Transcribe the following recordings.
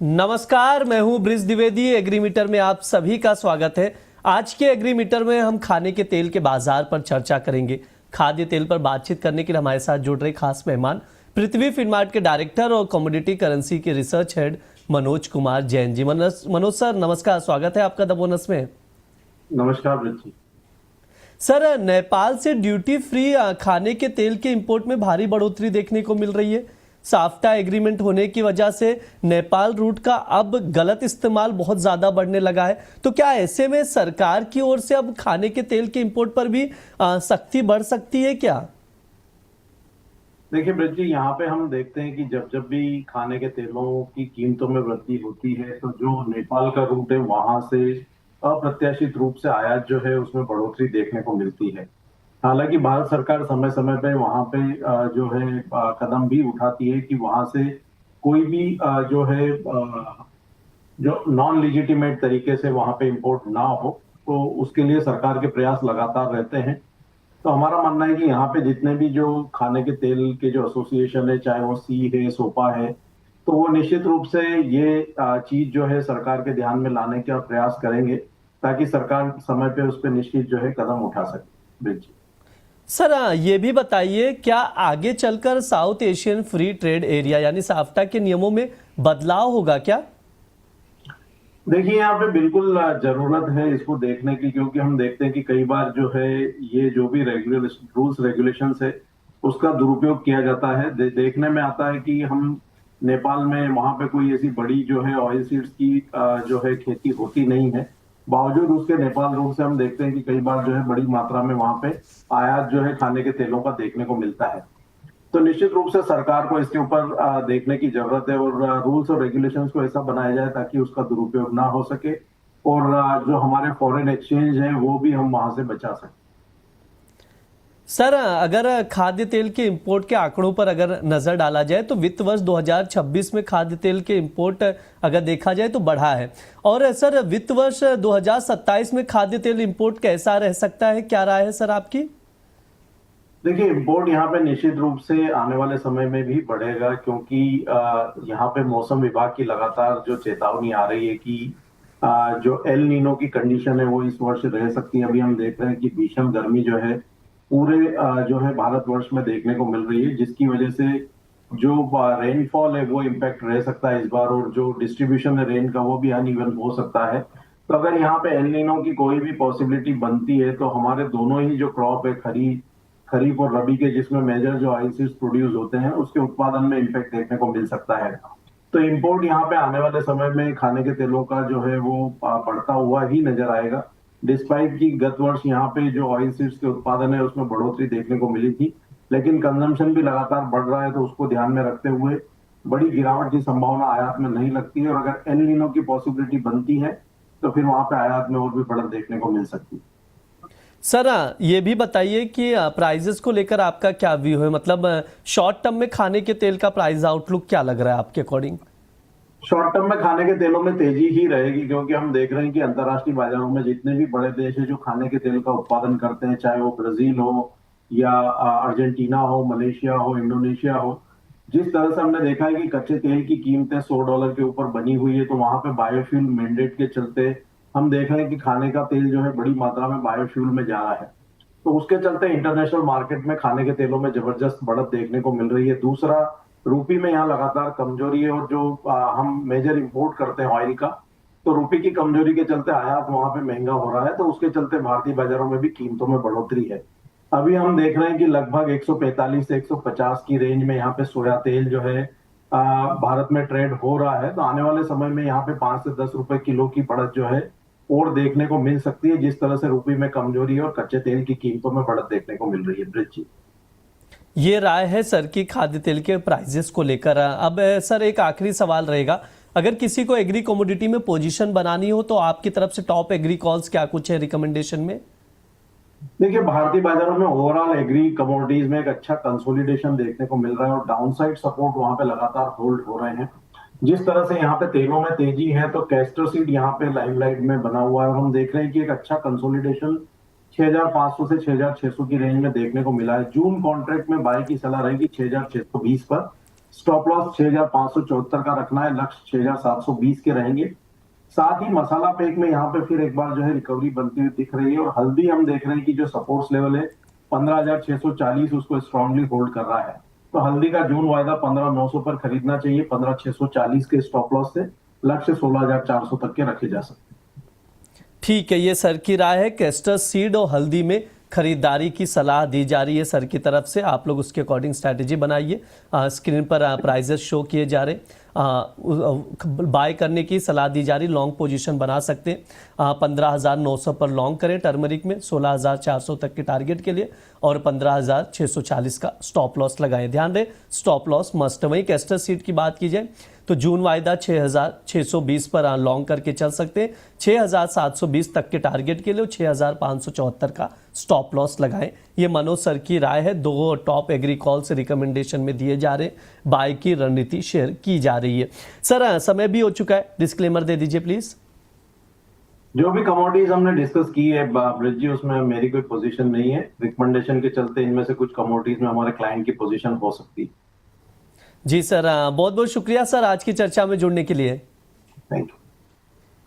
नमस्कार, मैं हूं ब्रिज द्विवेदी। एग्रीमीटर में आप सभी का स्वागत है। आज के एग्रीमीटर में हम खाने के तेल के बाजार पर चर्चा करेंगे। खाद्य तेल पर बातचीत करने के लिए हमारे साथ जुड़ रहे खास मेहमान पृथ्वी फिनमार्ट के डायरेक्टर और कमोडिटी करेंसी के research head Manoj Kumar Jain ji. Manoj sir, नमस्कार, स्वागत है आपका द बोनस में। नमस्कार ब्रिज जी। सर, नेपाल से ड्यूटी फ्री खाने के तेल के इंपोर्ट में भारी बढ़ोतरी देखने को मिल रही है। साफ्टा एग्रीमेंट होने की वजह से नेपाल रूट का अब गलत इस्तेमाल बहुत ज्यादा बढ़ने लगा है। तो क्या ऐसे में सरकार की ओर से अब खाने के तेल के इंपोर्ट पर भी सख्ती बढ़ सकती है क्या? देखिए ब्रिज जी, यहाँ पे हम देखते हैं कि जब जब भी खाने के तेलों की कीमतों में वृद्धि होती है तो जो नेपाल का रूट है वहां से अप्रत्याशित रूप से आयात जो है उसमें बढ़ोतरी देखने को मिलती है। हालांकि भारत सरकार समय समय पे वहां पे जो है कदम भी उठाती है कि वहां से कोई भी जो है जो नॉन लिजिटिमेट तरीके से वहां पे इंपोर्ट ना हो, तो उसके लिए सरकार के प्रयास लगातार रहते हैं। तो हमारा मानना है कि यहाँ पे जितने भी जो खाने के तेल के जो एसोसिएशन है, चाहे वो सी है, सोपा है, तो वो निश्चित रूप से ये चीज जो है सरकार के ध्यान में लाने का प्रयास करेंगे ताकि सरकार समय पे उस पर निश्चित जो है कदम उठा सके। बिल्कुल सर, ये भी बताइए, क्या आगे चलकर south Asian free trade area यानी साफ्टा के नियमों में बदलाव होगा क्या? देखिए, यहाँ पे बिल्कुल जरूरत है इसको देखने की, क्योंकि हम देखते हैं कि कई बार जो है ये जो भी रूल्स रेगुलेशंस है उसका दुरुपयोग किया जाता है। देखने में आता है कि हम नेपाल में वहां पे कोई ऐसी बड़ी जो है ऑयल सीड्स की जो है खेती होती नहीं है। बावजूद उसके नेपाल रूट से हम देखते हैं कि कई बार जो है बड़ी मात्रा में वहां पे आयात जो है खाने के तेलों का देखने को मिलता है। तो निश्चित रूप से सरकार को इसके ऊपर देखने की जरूरत है और रूल्स और रेगुलेशंस को ऐसा बनाया जाए ताकि उसका दुरुपयोग ना हो सके और जो हमारे फॉरेन एक्सचेंज है वो भी हम वहां से बचा सकें। सर, अगर खाद्य तेल के इंपोर्ट के आंकड़ों पर अगर नजर डाला जाए तो वित्त वर्ष 2026 में खाद्य तेल के इंपोर्ट अगर देखा जाए तो बढ़ा है। और सर, वित्त वर्ष 2027 में खाद्य तेल इंपोर्ट कैसा रह सकता है, क्या राय है सर आपकी? देखिए, इंपोर्ट यहाँ पे निश्चित रूप से आने वाले समय में भी बढ़ेगा, क्योंकि यहाँ पे मौसम विभाग की लगातार जो चेतावनी आ रही है कि जो एल नीनो की कंडीशन है वो इस वर्ष रह सकती है। अभी हम देख रहे हैं कि भीषण गर्मी जो है पूरे जो है भारतवर्ष में देखने को मिल रही है, जिसकी वजह से जो रेनफॉल है वो इम्पैक्ट रह सकता है इस बार, और जो डिस्ट्रीब्यूशन है रेन का वो भी अनइवन हो सकता है। तो अगर यहाँ पे एल नीनो की कोई भी पॉसिबिलिटी बनती है तो हमारे दोनों ही जो क्रॉप है, खरीफ और रबी के, जिसमें मेजर जो ऑयल सीड्स प्रोड्यूस होते हैं, उसके उत्पादन में इम्पैक्ट देखने को मिल सकता है। तो इंपोर्ट यहाँ पे आने वाले समय में खाने के तेलों का जो है वो बढ़ता हुआ ही नजर आएगा। डिस्पाइट की गत वर्ष यहाँ पे जो ऑयल सीड्स के उत्पादन है उसमें बढ़ोतरी देखने को मिली थी, लेकिन कंजम्पशन भी लगातार बढ़ रहा है, तो उसको ध्यान में रखते हुए बड़ी गिरावट की संभावना आयात में नहीं लगती है। और अगर एल नीनो की पॉसिबिलिटी बनती है तो फिर वहां पे आयात में और भी बढ़त देखने को मिल सकती है। सर, ये भी बताइए कि प्राइजेस को लेकर आपका क्या व्यू है, मतलब शॉर्ट टर्म में खाने के तेल का प्राइस आउटलुक क्या लग रहा है आपके अकॉर्डिंग? शॉर्ट टर्म में खाने के तेलों में तेजी ही रहेगी, क्योंकि हम देख रहे हैं कि अंतर्राष्ट्रीय बाजारों में जितने भी बड़े देश हैं जो खाने के तेल का उत्पादन करते हैं, चाहे वो ब्राजील हो या अर्जेंटीना हो, मलेशिया हो, इंडोनेशिया हो, जिस तरह से हमने देखा है कि कच्चे तेल की कीमतें $100 के ऊपर बनी हुई है, तो वहां पे बायोफ्यूल मैंडेट के चलते हम देख रहे हैं कि खाने का तेल जो है बड़ी मात्रा में बायोफ्यूल में जा रहा है। तो उसके चलते इंटरनेशनल मार्केट में खाने के तेलों में जबरदस्त बढ़त देखने को मिल रही है। दूसरा, रूपी में यहाँ लगातार कमजोरी है, और जो हम मेजर इंपोर्ट करते हैं ऑयल का, तो रूपी की कमजोरी के चलते आयात वहां पे महंगा हो रहा है, तो उसके चलते भारतीय बाजारों में भी कीमतों में बढ़ोतरी है। अभी हम देख रहे हैं कि लगभग 145 से 150 की रेंज में यहाँ पे सोया तेल जो है भारत में ट्रेड हो रहा है। तो आने वाले समय में यहाँ पे 5 से 10 रुपए किलो की बढ़त जो है और देखने को मिल सकती है, जिस तरह से रुपये में कमजोरी है और कच्चे तेल की कीमतों में बढ़त देखने को मिल रही है। ब्रिज जी, ये राय है सर की खाद्य तेल के प्राइजेस को लेकर। अब सर, एक आखिरी सवाल रहेगा, अगर किसी को एग्री कमोडिटी में पोजीशन बनानी हो तो आपकी तरफ से टॉप एग्री कॉल्स क्या कुछ है रिकमेंडेशन में? देखिए, भारतीय बाजारों में ओवरऑल एग्री कमोडिटीज में एक अच्छा कंसोलिडेशन देखने को मिल रहा है और डाउनसाइड सपोर्ट वहां पे लगातार होल्ड हो रहे हैं। जिस तरह से यहाँ पे तेलों में तेजी है, तो कैस्टर सीड यहाँ पे लाइमलाइट में बना हुआ है, और हम देख रहे हैं कि एक अच्छा कंसोलिडेशन 6500 से 6600 की रेंज में देखने को मिला है। जून कॉन्ट्रैक्ट में बाय की सलाह रहेगी 6620 पर, स्टॉप लॉस 6574 का रखना है, लक्ष्य 6720 के रहेंगे। साथ ही मसाला पैक में यहाँ पे फिर एक बार जो है रिकवरी बनती हुई दिख रही है, और हल्दी हम देख रहे हैं कि जो सपोर्ट्स लेवल है 15,640 उसको स्ट्रांगली होल्ड कर रहा है। तो हल्दी का जून वायदा 15,900 पर खरीदना चाहिए, 15,640 के स्टॉप लॉस से लक्ष्य 16,400 तक के रखे जा सकते हैं। ठीक है, ये सर की राय है। कैस्टर सीड और हल्दी में खरीदारी की सलाह दी जा रही है सर की तरफ से। आप लोग उसके अकॉर्डिंग स्ट्रैटेजी बनाइए। स्क्रीन पर प्राइजेस शो किए जा रहे, बाय करने की सलाह दी जा रही। लॉन्ग पोजीशन बना सकते हैं। 15,900 पर लॉन्ग करें टर्मरिक में, 16,400 तक के टारगेट के लिए, और 15,640 का स्टॉप लॉस लगाएं। ध्यान दें, स्टॉप लॉस मस्ट। वहीं कैस्टर सीड की बात की जाए तो जून वायदा 6,620 पर लॉन्ग करके चल सकते हैं। 6,720 तक के टारगेट के लिए 6,574 का स्टॉप लॉस लगाएं। ये मनोज सर की राय है। 2 टॉप एग्री कॉल से रिकमेंडेशन में दिए जा रहे, बाय की रणनीति शेयर की जा रही है। सर समय भी हो चुका है, डिस्क्लेमर दे दीजिए प्लीज। जो भी कमोडिटीज हमने डिस्कस की है ब्रिज जी, उसमें मेरी कोई पोजीशन नहीं है। रिकमेंडेशन के चलते इनमें से कुछ कमोडिटीज में हमारे क्लाइंट की पोजीशन हो सकती है। जी सर, बहुत बहुत शुक्रिया सर आज की चर्चा में जुड़ने के लिए। Thank you.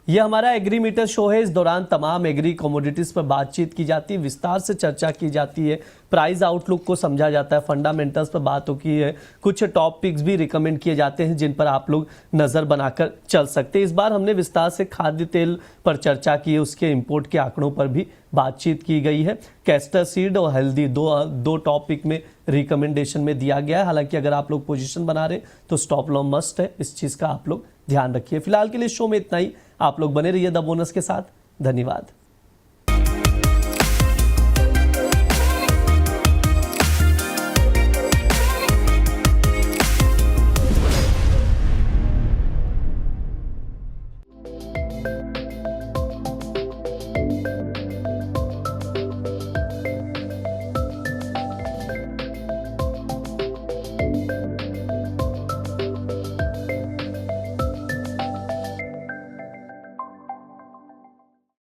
यह हमारा एग्री मीटर शो है। इस दौरान तमाम एग्री कमोडिटीज पर बातचीत की जाती है, विस्तार से चर्चा की जाती है, प्राइस आउटलुक को समझा जाता है, फंडामेंटल्स पर बात होती है, कुछ टॉप पिक्स भी रिकमेंड किए जाते हैं जिन पर आप लोग नज़र बनाकर चल सकते हैं। इस बार हमने विस्तार से खाद्य तेल पर चर्चा की है, उसके इंपोर्ट के आंकड़ों पर भी बातचीत की गई है। कैस्टर सीड और हल्दी दो टॉपिक में रिकमेंडेशन में दिया गया है। हालांकि अगर आप लोग पोजीशन बना रहे तो स्टॉप लॉस मस्ट है, इस चीज़ का आप लोग ध्यान रखिए। फिलहाल के लिए शो में इतना ही। आप लोग बने रहिए द बोनस के साथ। धन्यवाद।